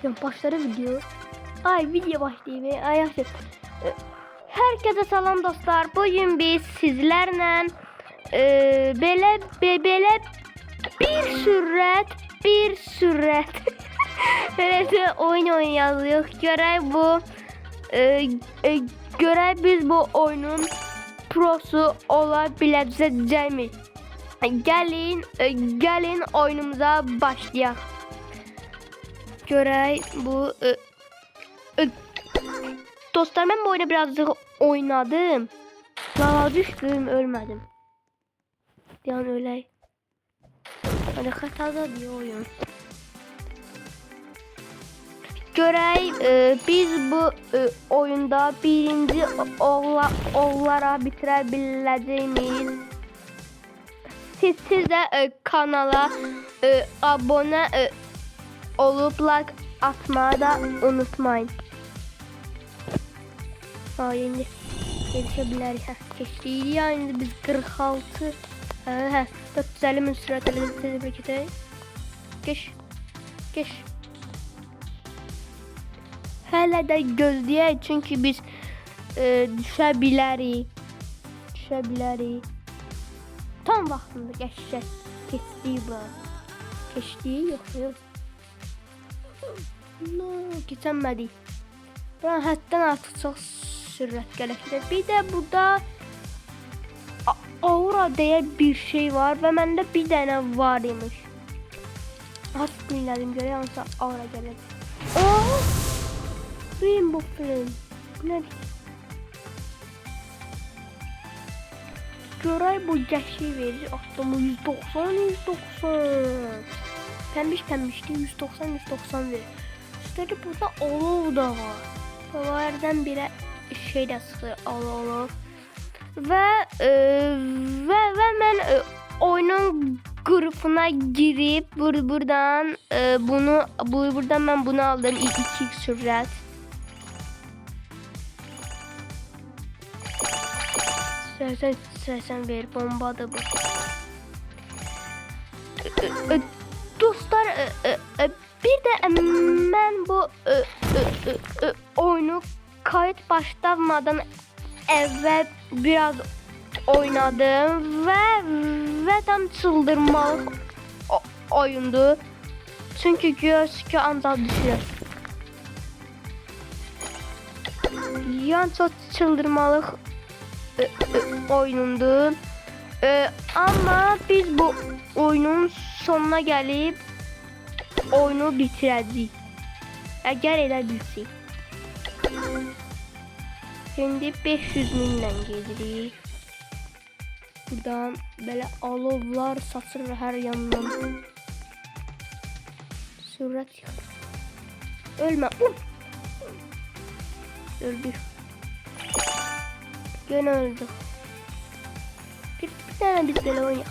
Ya başladı video. Ay video başlayayım. Ay yaxşı. Herkese salam dostlar. Bugün biz sizlerle belə bir sürət belə oyun oynayacağıq. Görək biz bu oyunun prosu ola biləcəyik. Gəlin oyunumuza başlayaq. Görək bu dostlar, ben bu oyunu birazcık oynadım. Lava düştüm, ölmedim. Yani öyle. Hani hatalı diyor oyun. Görək biz bu oyunda birinci olaraq bitirə biləcəyimiz. Siz də kanala abone olup like atmayı da unutmayın. Şimdi gelişebiliriz. Geçtiği yani biz 46. 450 min sürat elinde. Geç. Hələ də gözləyək, çünki biz düşə bilərik. Tam vaxtında keçdik bu. Keçdik yox. No, geçemedik. Buranın həddən artıq çox sürət gələkdir. Bir də burada aura deyə bir şey var və məndə bir dənə var imiş. Artıq dinlədim, görək hansı aura gələcək. Rainbow Flame. Bu nədir? Görək bu gəşi verir. Atlamı 190. Pembiş 190 verir. Üstelik burada olov da var. Havalardan biri şey de sıkıyor, olov. Ve ben oyunun grubuna girip buradan ben bunu aldım. 2x sürət. Sen ver, bombadır bu. Dostlar, bir de ben bu oyunu kayıt başlamadan evvel biraz oynadım ve tam çıldırmalı oyundu. Çünkü gözükü ancak düşüyor. Yani çok çıldırmalı oyundu. Ama biz bu oyunun sonuna gelip oyunu bitirəcəyik. Əgər elə bilsək. Şimdi 500 minlə gedirik. Buradan belə alovlar saçır hər yandan. Sürət yıxır. Ölmə. Öldük. Gene öldük. Bir tane biz belə oynayaq.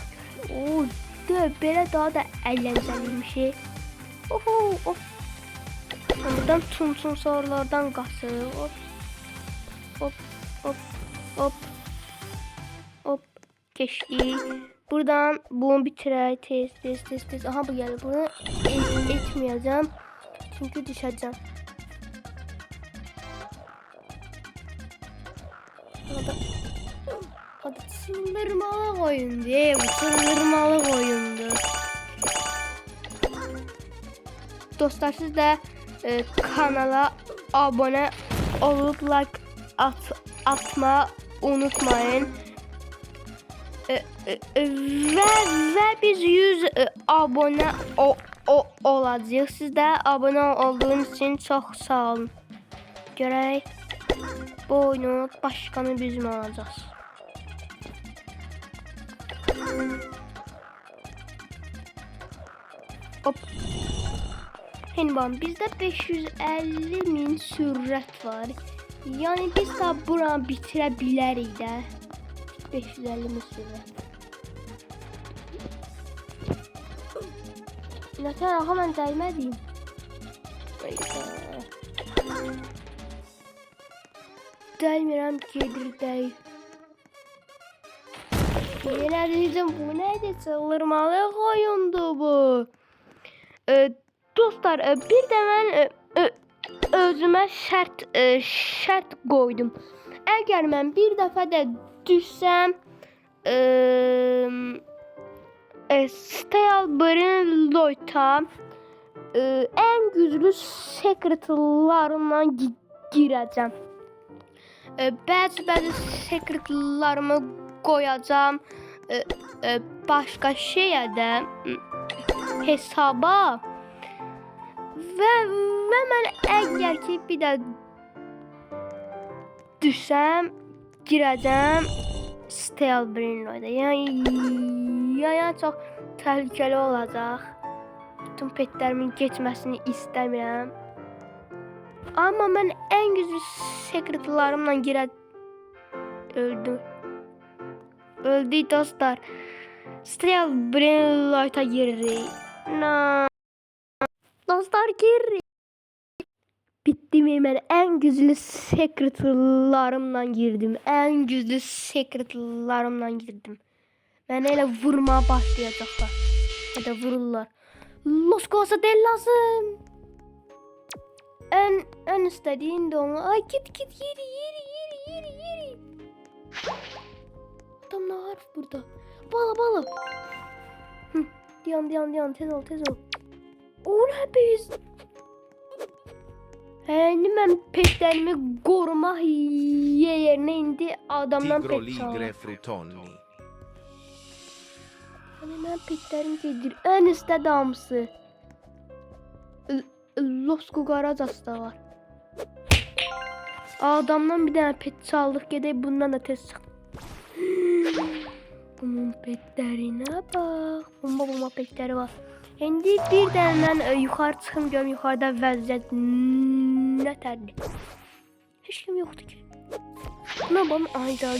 Belə daha da əyləncəliymiş. Buradan tun sorulardan qaçır. Hop. Geçtik. Buradan bunu bitirək. Tez. Aha bu gəlir. Bunu etməyəcəm. Çünki düşəcəm. Hadi çıldırmalı oyun diye. Bu çıldırmalı oyundu. Dostlar, siz de kanala abone olup like atma unutmayın. Ve biz 100 abone olacağız. Siz de abone olduğunuz için çok sağ olun. Görək bu oyunun başkanı bizim olacağız. Hop. Henbam, bizde 550 min sürət var. Yani biz də buranı bitirə bilərik də. 550 min sürət. Nətər ağa, mən dəymədim. Dəymirəm, gedir dəy. Yenə deyəcəm, bu nədir? Çıldırmalı oyundu bu. Dostlar, bir də mən özümə şərt qoydum. Əgər mən bir dəfə də düşsəm, Steel Brilliant'a ən güclü sekretlarımla girəcəm. Bəzi sekretlarımı qoyacağam başqa şeyə də, hesaba. Və mən əgər ki bir də düşsəm, girəcəm Steel Brilliant'a. Yəni çox təhlükəli olacaq. Bütün petlərimin keçməsini istəmirəm. Amma mən ən güclü sekretlarımla öldüm. Öldük dostlar. Steel Brilliant'a giririk. Dostlar, giririk. Bitti mi? Mən ən güclü sekretlarımla girdim. Ən güclü sekretlarımla girdim. Mən elə vurmaya başlayacaqlar. Ya da vururlar. Los Cosadella'sın. En istediğin de onu. Ay git yeri. Adam ne var burada? Bala. Diyan tez ol. O ne biz? Mən petlerimi korumak yerine indi adamdan pet çaldım. Mən petlerim gedir. En üstte damsı. Los Cucarachas da var. Adamdan bir tane pet çaldık, gedək bundan da tez çık. Bunun petlerine bak. Bomba petleri var. Şimdi bir də mən yuxarı çıxım görüm, yuxarıda vəziyyət nətərdir. Heç kim yoxdur ki. Buna baxın, ayda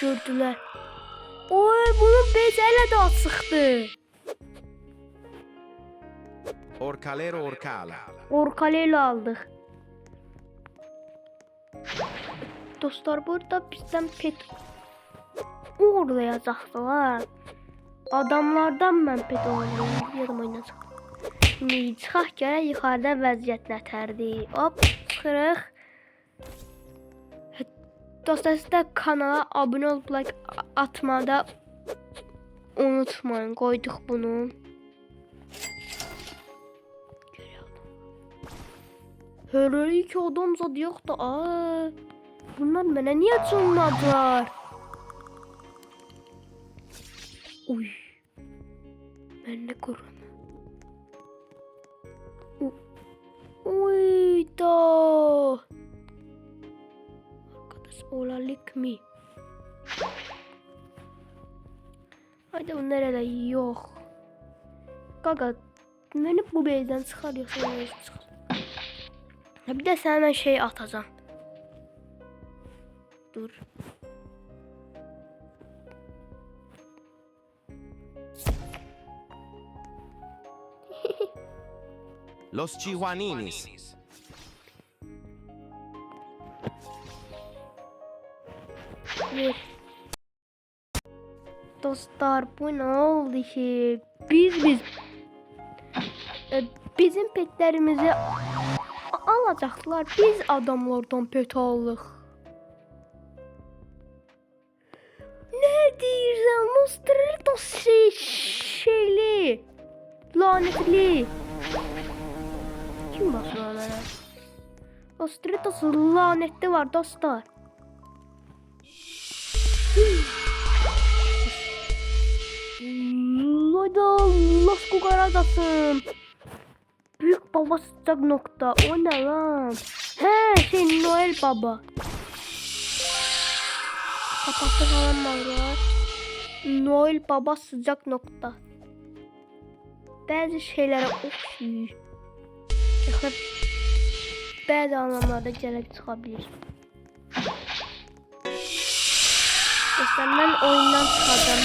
gördülər. Oy, bunun becələ də açıqdır. Orkalero aldıq. Dostlar, burada bizdən pet uğurlayacaqdılar. Adamlardan mən pet uğurlayacaq. Yadım oynayacaq. Şimdi çıxaq görək yuxarıda vəziyyət nətərdir. Hop, çıxırıq. Dostlar, siz də kanala abunə olub like atmada unutmayın. Qoyduq bunu. Hele ki adam zad yoxdur. Bunlar mənə niyə cınladılar? Uy. Mən nə qorun. Uy da. Arkadaş olalık mı? Haydi bunlar elə yox. Qaqa, məni bu beydən çıxar yoxsa nə çıxar? Bir de sana ben şey atacağım. Dur. Los Chihuaninis. Dostlar, bu ne oldu ki? Bizim petlerimizi alacaklar. Biz adamlardan pet aldık. Ne deyirsən? Monsterito şeyli. Lanetli. Kim basıyor mənə? Monsterito lanetli var dostlar. Los Cucarachas'ın. Büyük baba sıcak nokta. O ne lan? He, Noel Baba. Kapakta falan var. Noel Baba sıcak nokta. Bazı şeylere okşuyor. Bazı anlamlarda gerek çıkabilir. Ben oyundan çıkacağım.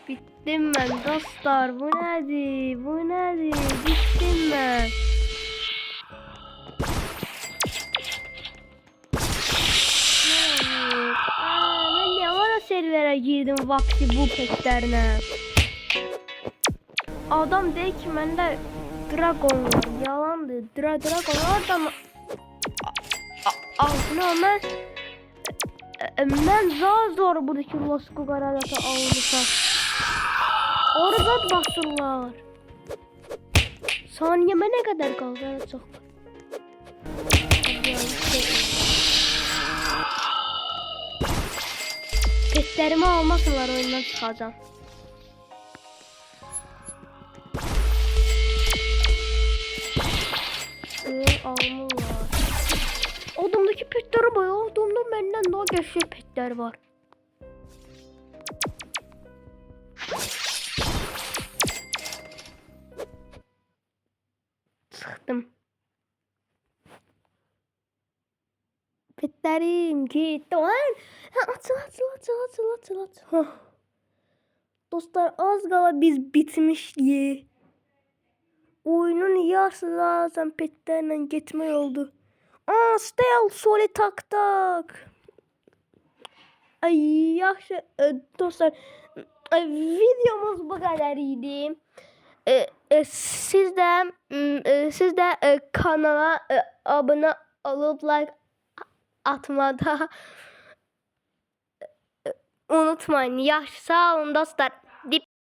Bittim ben dostlar. Bu nedir? Bittim ben. Ben yamana server'e girdim vakti bu petlerine. adam deyir ki məndə dragon var. Yalandır. Dragon var da altına mən zor buradaki Losku Qaralata almışam. Orada basırlar. Saniyəmə nə qədər qaldı? Çox. Petlerimi almasınlar, oyundan çıxacağam. Almırlar. Adamdaki petleri bayağı, adamda məndən daha qəşəng petler var. Çıxdım. Petlerim gitti. Açıl. Dostlar, az qala biz bitmişdik. Oyunun yarısı zaten petlerle getmək oldu. Stel soli tak. Ay yaxşı dostlar, videomuz bu qədər idi. Siz de kanala abone olup like atmada unutmayın. Yaxşı, sağ olun dostlar.